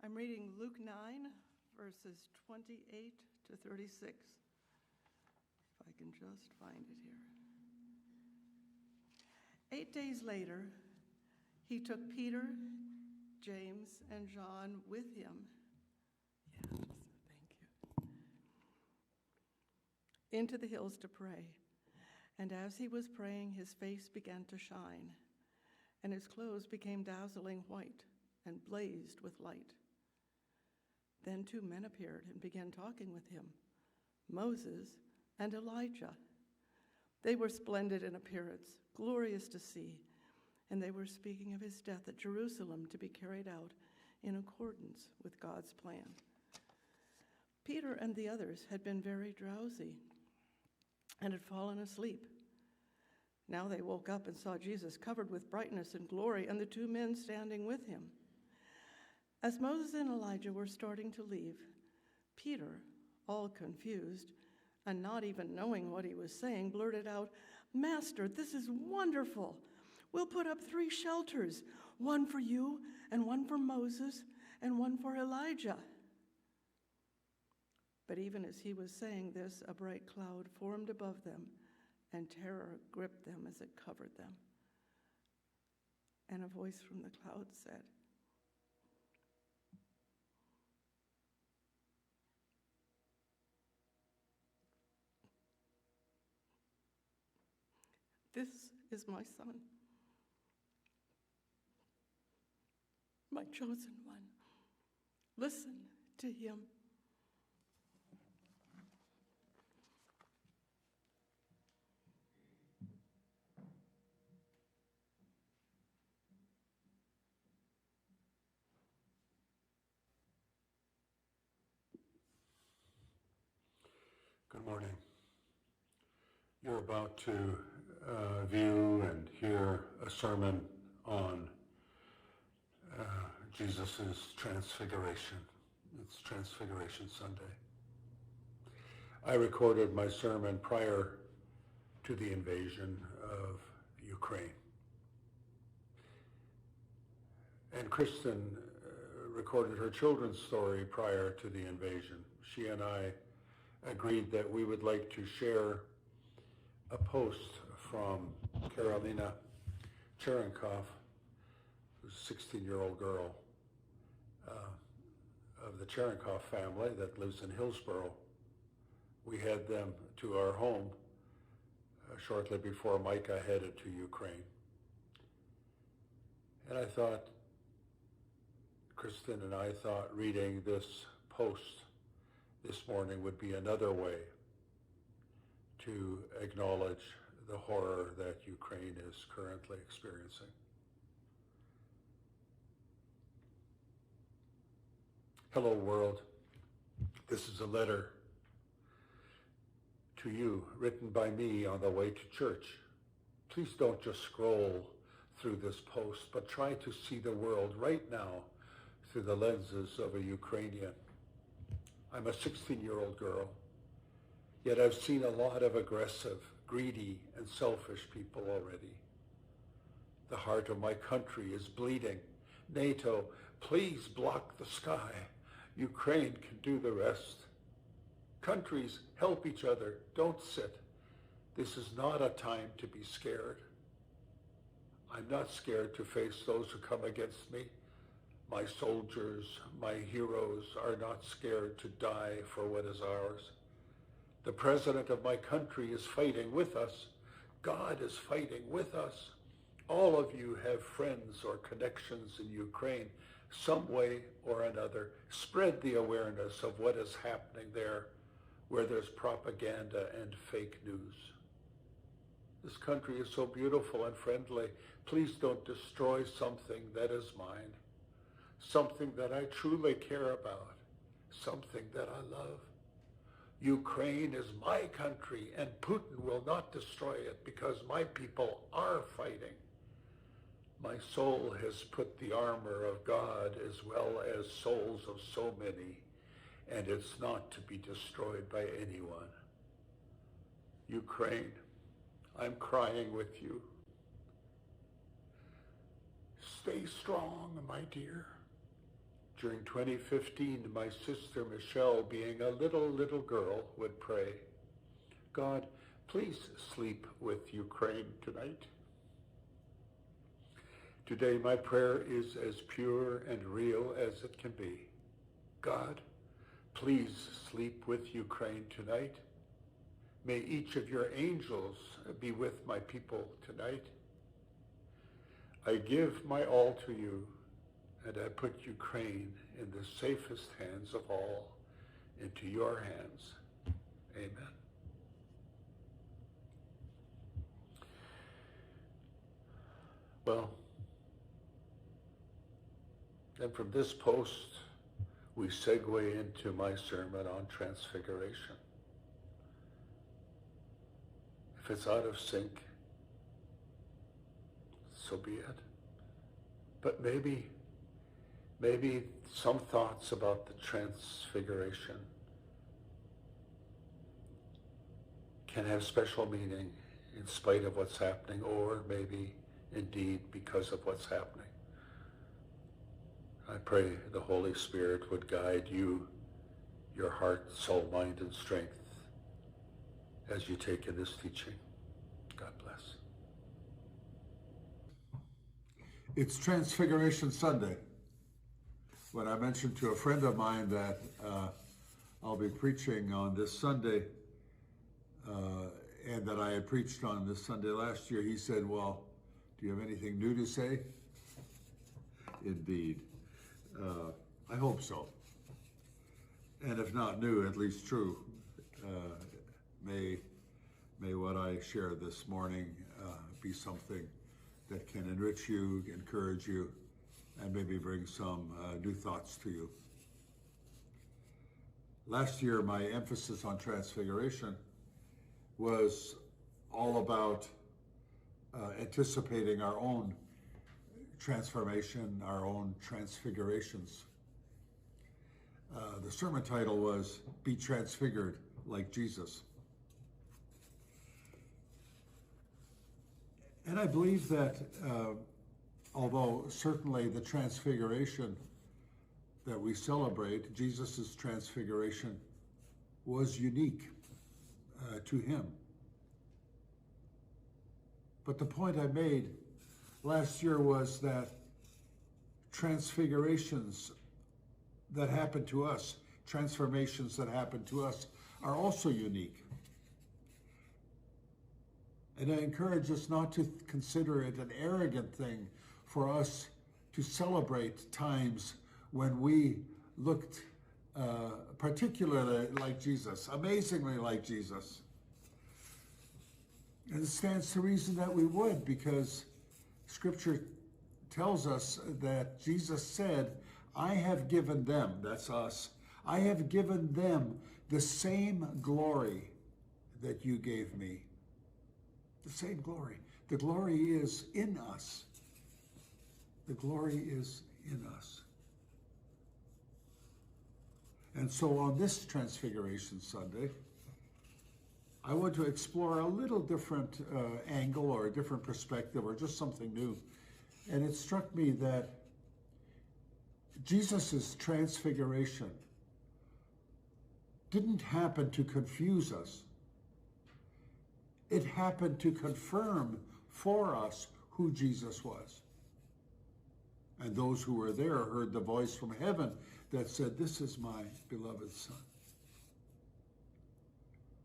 I'm reading Luke 9, verses 28 to 36. If I can just find it here. 8 days later, he took Peter, James, and John with him. Yes, thank you. Into the hills to pray. And as he was praying, his face began to shine, and his clothes became dazzling white and blazed with light. Then 2 men appeared and began talking with him, Moses and Elijah. They were splendid in appearance, glorious to see, and they were speaking of his death at Jerusalem to be carried out in accordance with God's plan. Peter and the others had been very drowsy and had fallen asleep. Now they woke up and saw Jesus covered with brightness and glory, and the 2 men standing with him. As Moses and Elijah were starting to leave, Peter, all confused and not even knowing what he was saying, blurted out, "Master, this is wonderful. We'll put up 3 shelters, one for you and one for Moses and one for Elijah." But even as he was saying this, a bright cloud formed above them, and terror gripped them as it covered them. And a voice from the cloud said, "This is my son, my chosen one. Listen to him." Good morning. You're about to view and hear a sermon on Jesus' Transfiguration. It's Transfiguration Sunday. I recorded my sermon prior to the invasion of Ukraine. And Kristen recorded her children's story prior to the invasion. She and I agreed that we would like to share a post from Karolina Cherenkov, who's a 16-year-old girl of the Cherenkov family that lives in Hillsborough. We had them to our home shortly before Micah headed to Ukraine. And I thought, Kristen and I thought reading this post this morning would be another way to acknowledge the horror that Ukraine is currently experiencing. Hello, world. This is a letter to you written by me on the way to church. Please don't just scroll through this post, but try to see the world right now through the lenses of a Ukrainian. I'm a 16-year-old girl, yet I've seen a lot of aggressive, greedy, and selfish people already. The heart of my country is bleeding. NATO, please block the sky. Ukraine can do the rest. Countries, help each other. Don't sit. This is not a time to be scared. I'm not scared to face those who come against me. My soldiers, my heroes are not scared to die for what is ours. The president of my country is fighting with us. God is fighting with us. All of you have friends or connections in Ukraine, some way or another. Spread the awareness of what is happening there, where there's propaganda and fake news. This country is so beautiful and friendly. Please don't destroy something that is mine. Something that I truly care about, something that I love. Ukraine is my country, and Putin will not destroy it because my people are fighting. My soul has put the armor of God as well as souls of so many, and it's not to be destroyed by anyone. Ukraine, I'm crying with you. Stay strong, my dear. During 2015, my sister Michelle, being a little girl, would pray, God, please sleep with Ukraine tonight. Today, my prayer is as pure and real as it can be. God, please sleep with Ukraine tonight. May each of your angels be with my people tonight. I give my all to you, and I put Ukraine in the safest hands of all, into your hands. Amen. Well, and from this post, we segue into my sermon on Transfiguration. If it's out of sync, so be it. But maybe some thoughts about the Transfiguration can have special meaning in spite of what's happening, or maybe indeed because of what's happening. I pray the Holy Spirit would guide you, your heart, soul, mind, and strength as you take in this teaching. God bless. It's Transfiguration Sunday. When I mentioned to a friend of mine that I'll be preaching on this Sunday, and that I had preached on this Sunday last year, he said, well, do you have anything new to say? Indeed. I hope so. And if not new, at least true. May what I share this morning be something that can enrich you, encourage you, and maybe bring some new thoughts to you. Last year, my emphasis on Transfiguration was all about anticipating our own transformation, our own transfigurations. The sermon title was Be Transfigured Like Jesus. And I believe that although certainly the transfiguration that we celebrate, Jesus' transfiguration, was unique to him. But the point I made last year was that transfigurations that happen to us, transformations that happen to us, are also unique. And I encourage us not to consider it an arrogant thing for us to celebrate times when we looked particularly like Jesus, amazingly like Jesus. And it stands to reason that we would, because Scripture tells us that Jesus said, I have given them, that's us, I have given them the same glory that you gave me. The same glory. The glory is in us. The glory is in us. And so on this Transfiguration Sunday, I want to explore a little different angle or a different perspective or just something new. And it struck me that Jesus' transfiguration didn't happen to confuse us. It happened to confirm for us who Jesus was. And those who were there heard the voice from heaven that said, this is my beloved Son.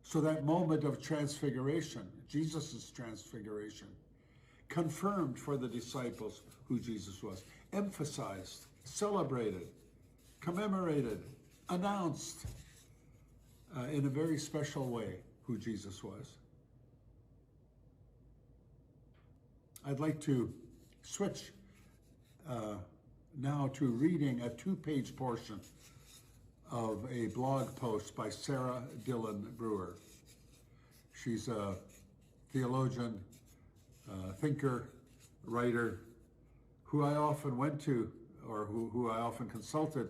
So that moment of transfiguration, Jesus' transfiguration, confirmed for the disciples who Jesus was, emphasized, celebrated, commemorated, announced in a very special way who Jesus was. I'd like to switch now to reading a 2-page portion of a blog post by Sarah Dillon Brewer. She's a theologian, thinker, writer, who I often went to, or who I often consulted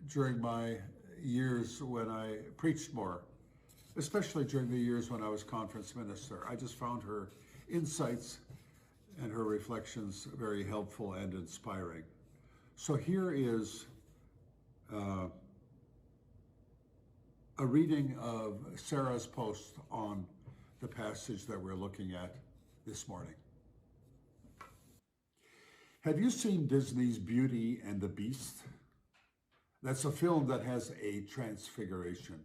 during my years when I preached more, especially during the years when I was conference minister. I just found her insights and her reflections very helpful and inspiring. So here is a reading of Sarah's post on the passage that we're looking at this morning. Have you seen Disney's Beauty and the Beast? That's a film that has a transfiguration.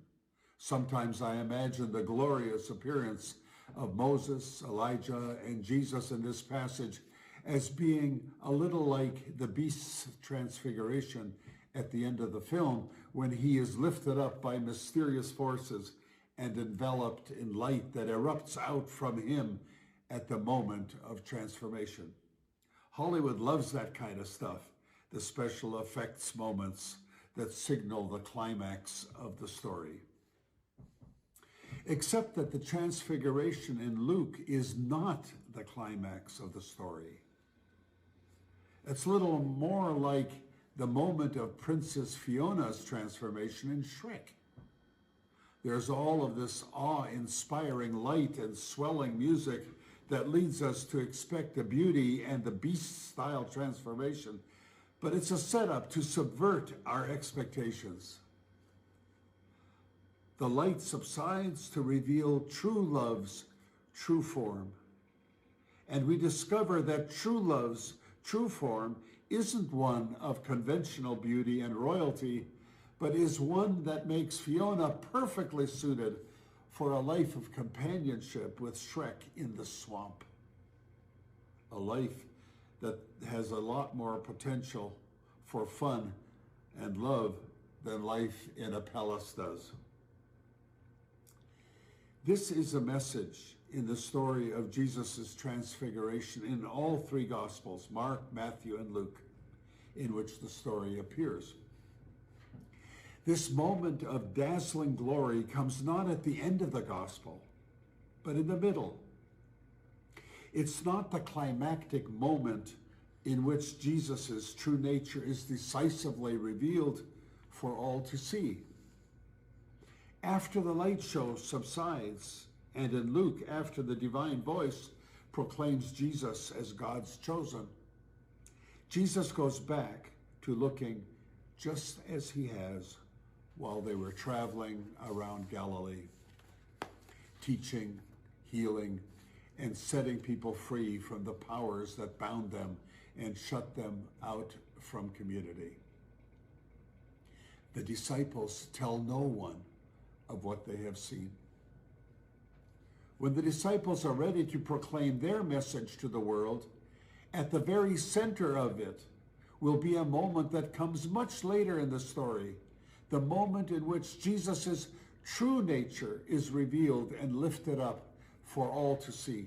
Sometimes I imagine the glorious appearance of Moses, Elijah, and Jesus in this passage as being a little like the beast's transfiguration at the end of the film, when he is lifted up by mysterious forces and enveloped in light that erupts out from him at the moment of transformation. Hollywood loves that kind of stuff, the special effects moments that signal the climax of the story. Except that the transfiguration in Luke is not the climax of the story. It's a little more like the moment of Princess Fiona's transformation in Shrek. There's all of this awe-inspiring light and swelling music that leads us to expect the Beauty and the Beast-style transformation, but it's a setup to subvert our expectations. The light subsides to reveal true love's true form, and we discover that true love's true form isn't one of conventional beauty and royalty, but is one that makes Fiona perfectly suited for a life of companionship with Shrek in the swamp. A life that has a lot more potential for fun and love than life in a palace does. This is a message in the story of Jesus' transfiguration in all three Gospels, Mark, Matthew, and Luke, in which the story appears. This moment of dazzling glory comes not at the end of the Gospel, but in the middle. It's not the climactic moment in which Jesus' true nature is decisively revealed for all to see. After the light show subsides, and in Luke, after the divine voice proclaims Jesus as God's chosen, Jesus goes back to looking just as he has while they were traveling around Galilee, teaching, healing, and setting people free from the powers that bound them and shut them out from community. The disciples tell no one of what they have seen. When the disciples are ready to proclaim their message to the world, at the very center of it will be a moment that comes much later in the story, the moment in which Jesus' true nature is revealed and lifted up for all to see.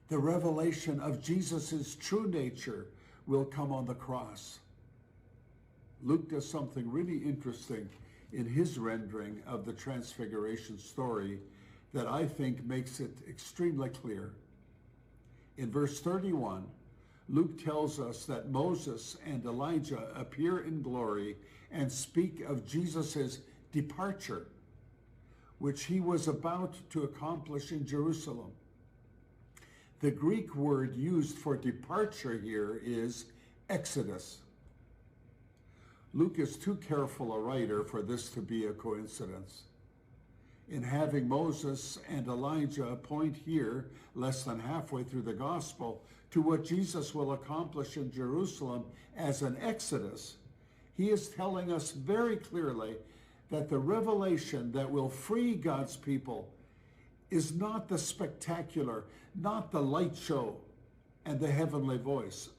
The revelation of Jesus' true nature will come on the cross. Luke does something really interesting in his rendering of the Transfiguration story that I think makes it extremely clear. In verse 31, Luke tells us that Moses and Elijah appear in glory and speak of Jesus' departure, which he was about to accomplish in Jerusalem. The Greek word used for departure here is exodus. Luke is too careful a writer for this to be a coincidence. In having Moses and Elijah point here, less than halfway through the gospel, to what Jesus will accomplish in Jerusalem as an exodus, he is telling us very clearly that the revelation that will free God's people is not the spectacular, not the light show and the heavenly voice.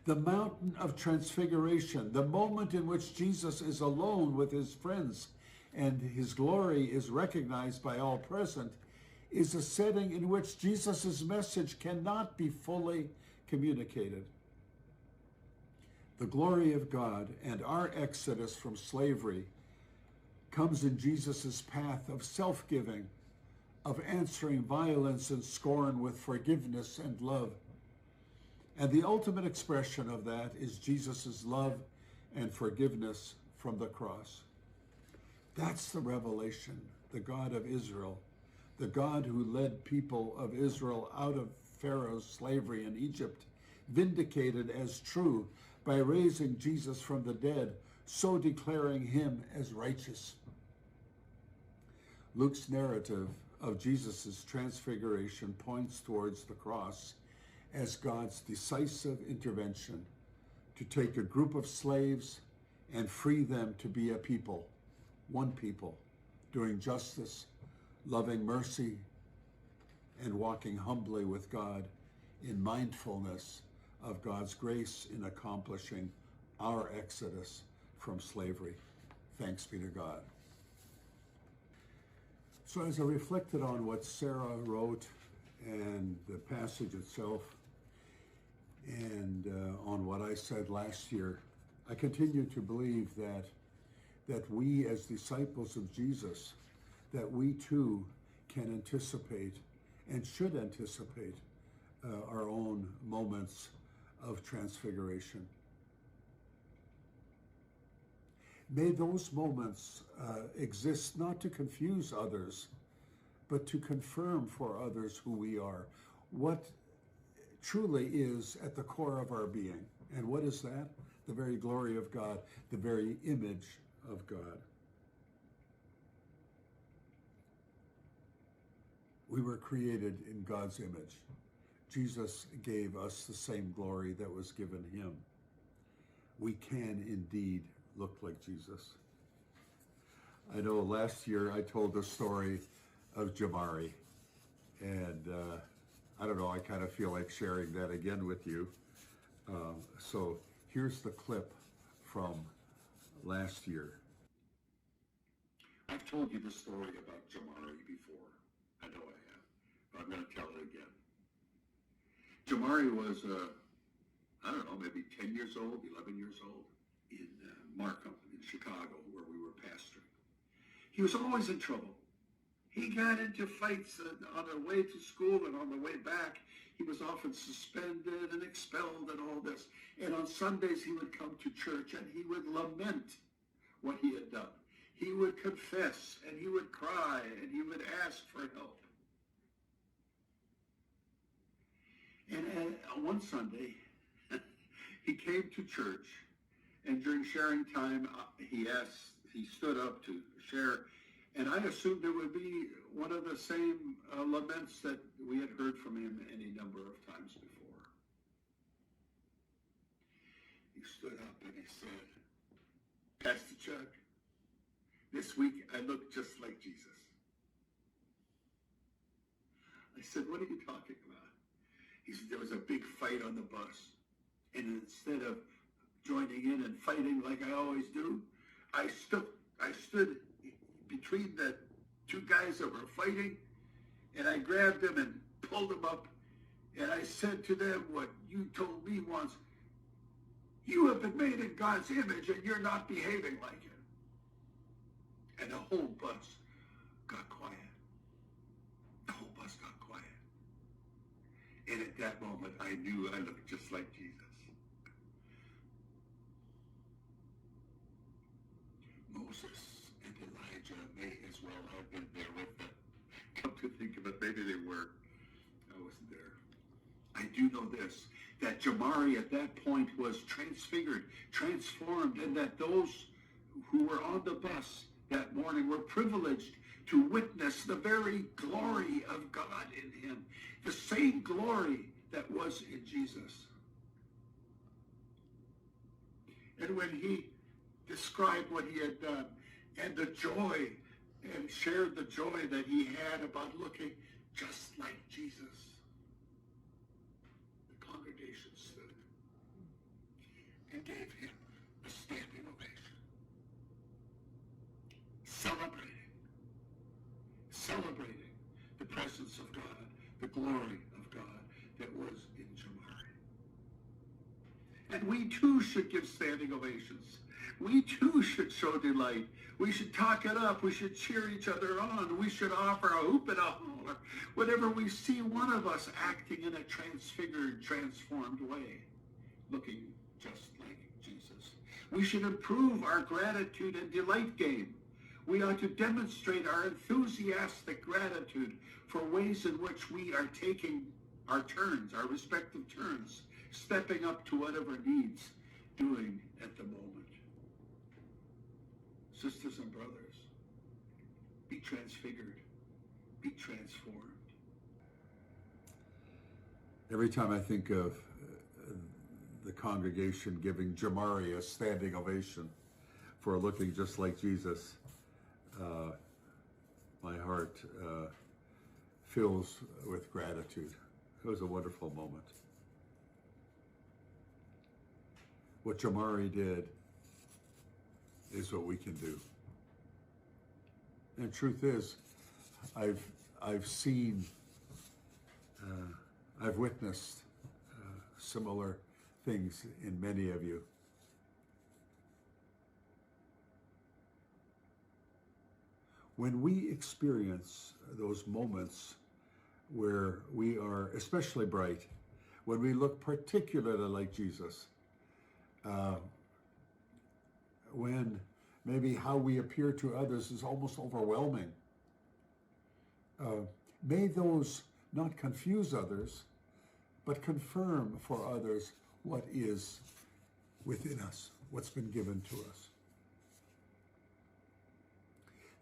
The Mountain of Transfiguration, the moment in which Jesus is alone with his friends and his glory is recognized by all present, is a setting in which Jesus' message cannot be fully communicated. The glory of God and our exodus from slavery comes in Jesus' path of self-giving, of answering violence and scorn with forgiveness and love. And the ultimate expression of that is Jesus' love and forgiveness from the cross. That's the revelation, the God of Israel, the God who led people of Israel out of Pharaoh's slavery in Egypt, vindicated as true by raising Jesus from the dead, so declaring him as righteous. Luke's narrative of Jesus' transfiguration points towards the cross as God's decisive intervention to take a group of slaves and free them to be a people, one people, doing justice, loving mercy, and walking humbly with God in mindfulness of God's grace in accomplishing our exodus from slavery. Thanks be to God. So as I reflected on what Sarah wrote and the passage itself, and on what I said last year, I continue to believe that we as disciples of Jesus, that we too can anticipate and should anticipate our own moments of transfiguration. May those moments exist not to confuse others, but to confirm for others who we are, what truly is at the core of our being. And what is that? The very glory of God, the very image of God. We were created in God's image. Jesus gave us the same glory that was given him. We can indeed look like Jesus. I know last year I told the story of Jamari, and I don't know, I kind of feel like sharing that again with you. So here's the clip from last year. I've told you the story about Jamari before. I know I have, but I'm going to tell it again. Jamari was, I don't know, maybe 10 years old, 11 years old, in Markham, in Chicago, where we were pastoring. He was always in trouble. He got into fights on the way to school and on the way back. He was often suspended and expelled and all this. And on Sundays he would come to church and he would lament what he had done. He would confess and he would cry and he would ask for help. And one Sunday he came to church, and during sharing time he stood up to share. And I assumed it would be one of the same laments that we had heard from him any number of times before. He stood up and he said, "Pastor Chuck, this week I look just like Jesus." I said, "What are you talking about?" He said, "There was a big fight on the bus. And instead of joining in and fighting like I always do, I stood between the two guys that were fighting, and I grabbed them and pulled them up, and I said to them what you told me once: you have been made in God's image and you're not behaving like it." And the whole bus got quiet. The whole bus got quiet. And at that moment I knew I looked just like Jesus. Moses and Elijah may as well have been there with them. Come to think of it, maybe they were. I wasn't there. I do know this, that Jamari at that point was transfigured, transformed, and that those who were on the bus that morning were privileged to witness the very glory of God in him, the same glory that was in Jesus. And when he described what he had done and the joy, and shared the joy that he had about looking just like Jesus, the congregation stood and gave him a standing ovation, celebrating the presence of God, the glory of God that was in Jamari. And we too should give standing ovations. We too should show delight. We should talk it up. We should cheer each other on. We should offer a hoop and a holler whenever we see one of us acting in a transfigured, transformed way, looking just like Jesus. We should improve our gratitude and delight game. We ought to demonstrate our enthusiastic gratitude for ways in which we are taking our turns, our respective turns, stepping up to whatever needs doing at the moment. Sisters and brothers, be transfigured, be transformed. Every time I think of the congregation giving Jamari a standing ovation for looking just like Jesus, my heart fills with gratitude. It was a wonderful moment. What Jamari did is what we can do. And the truth is, I've seen, I've witnessed similar things in many of you. When we experience those moments where we are especially bright, when we look particularly like Jesus, when maybe how we appear to others is almost overwhelming, may those not confuse others, but confirm for others what is within us, what's been given to us.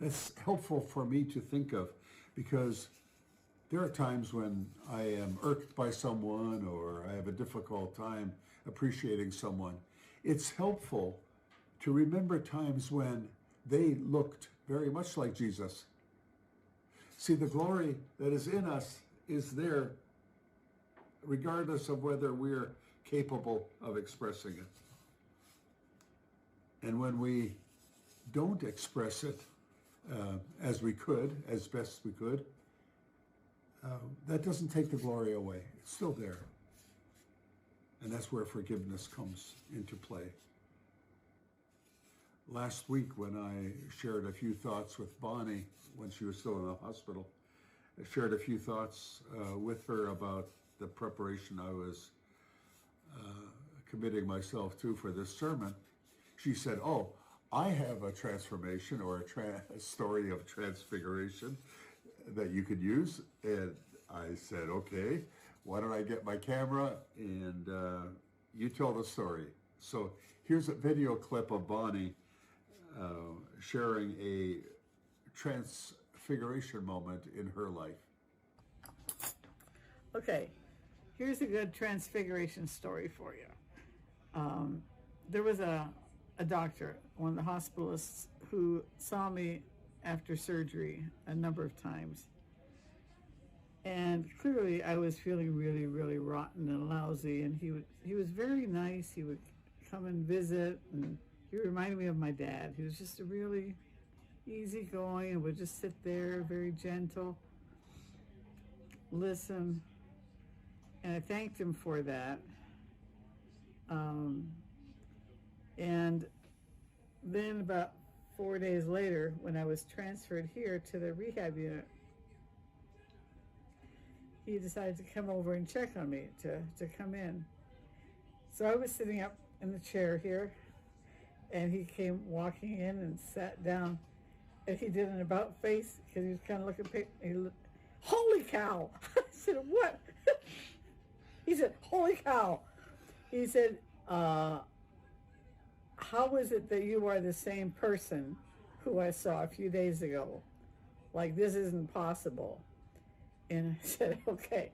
That's helpful for me to think of, because there are times when I am irked by someone or I have a difficult time appreciating someone. It's helpful to remember times when they looked very much like Jesus. See, the glory that is in us is there regardless of whether we're capable of expressing it. And when we don't express it as we could, as best we could, that doesn't take the glory away. It's still there. And that's where forgiveness comes into play. Last week when I shared a few thoughts with Bonnie when she was still in the hospital, I shared a few thoughts with her about the preparation I was committing myself to for this sermon. She said, "Oh, I have a transformation or a story of transfiguration that you could use." And I said, "Okay, why don't I get my camera and you tell the story." So here's a video clip of Bonnie sharing a transfiguration moment in her life. Okay, here's a good transfiguration story for you. There was a doctor, one of the hospitalists, who saw me after surgery a number of times. And clearly I was feeling really, really rotten and lousy. And he was very nice. He would come and visit, and he reminded me of my dad. He was just a really easygoing and would just sit there, very gentle, listen. And I thanked him for that. And then about 4 days later, when I was transferred here to the rehab unit, he decided to come over and check on me, to come in. So I was sitting up in the chair here, and he came walking in and sat down, and he did an about face, because he was kind of looking, holy cow! I said, what? He said, holy cow! He said, how is it that you are the same person who I saw a few days ago? Like, this isn't possible. And I said, okay.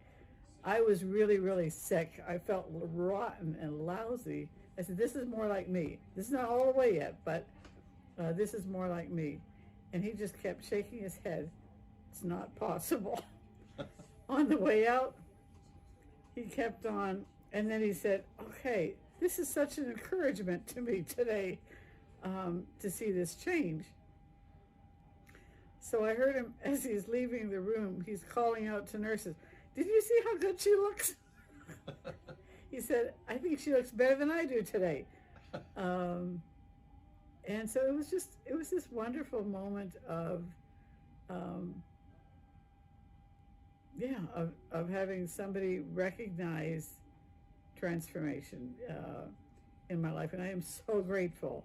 I was really, really sick. I felt rotten and lousy. I said, this is more like me. This is not all the way yet, but this is more like me. And he just kept shaking his head. It's not possible. On the way out, he kept on, and then he said, okay, this is such an encouragement to me today to see this change. So I heard him as he's leaving the room, he's calling out to nurses, did you see how good she looks? He said, I think she looks better than I do today. And so it was this wonderful moment of having somebody recognize transformation in my life. And I am so grateful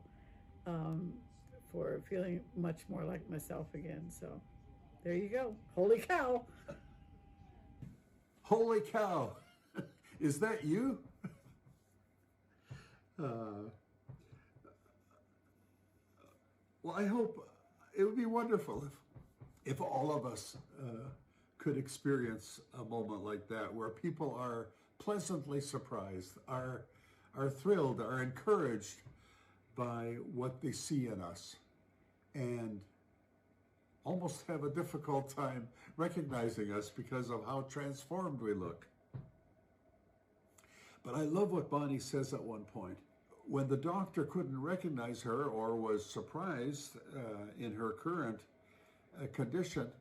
for feeling much more like myself again. So there you go. Holy cow. Holy cow. Is that you? Well, I hope it would be wonderful if all of us could experience a moment like that, where people are pleasantly surprised, are thrilled, are encouraged by what they see in us, and almost have a difficult time recognizing us because of how transformed we look. But I love what Bonnie says at one point. When the doctor couldn't recognize her or was surprised in her current condition,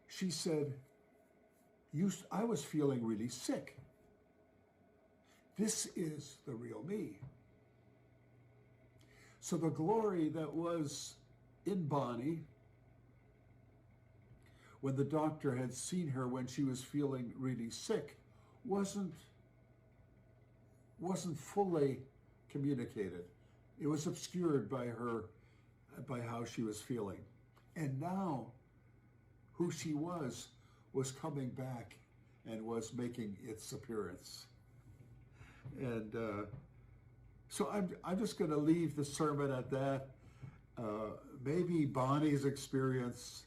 she said, I was feeling really sick. This is the real me. So the glory that was in Bonnie, when the doctor had seen her when she was feeling really sick, wasn't fully communicated. It was obscured by how she was feeling. And now who she was coming back and was making its appearance. And so I'm just going to leave the sermon at that. Maybe Bonnie's experience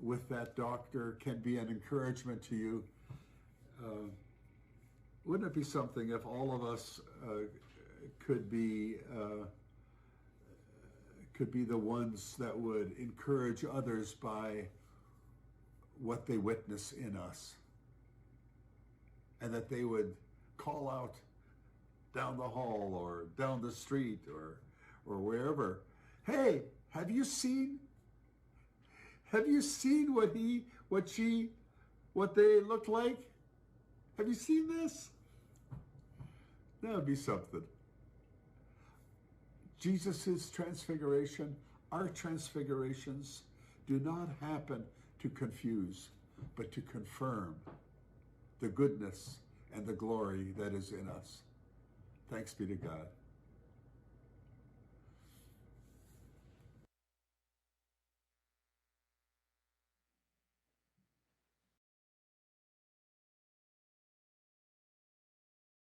with that doctor can be an encouragement to you. Wouldn't it be something if all of us could be the ones that would encourage others by what they witness in us, and that they would call out down the hall or down the street or wherever, "Hey, have you seen what they look like? Have you seen this?" That would be something. Jesus' transfiguration, our transfigurations, do not happen to confuse, but to confirm the goodness and the glory that is in us. Thanks be to God.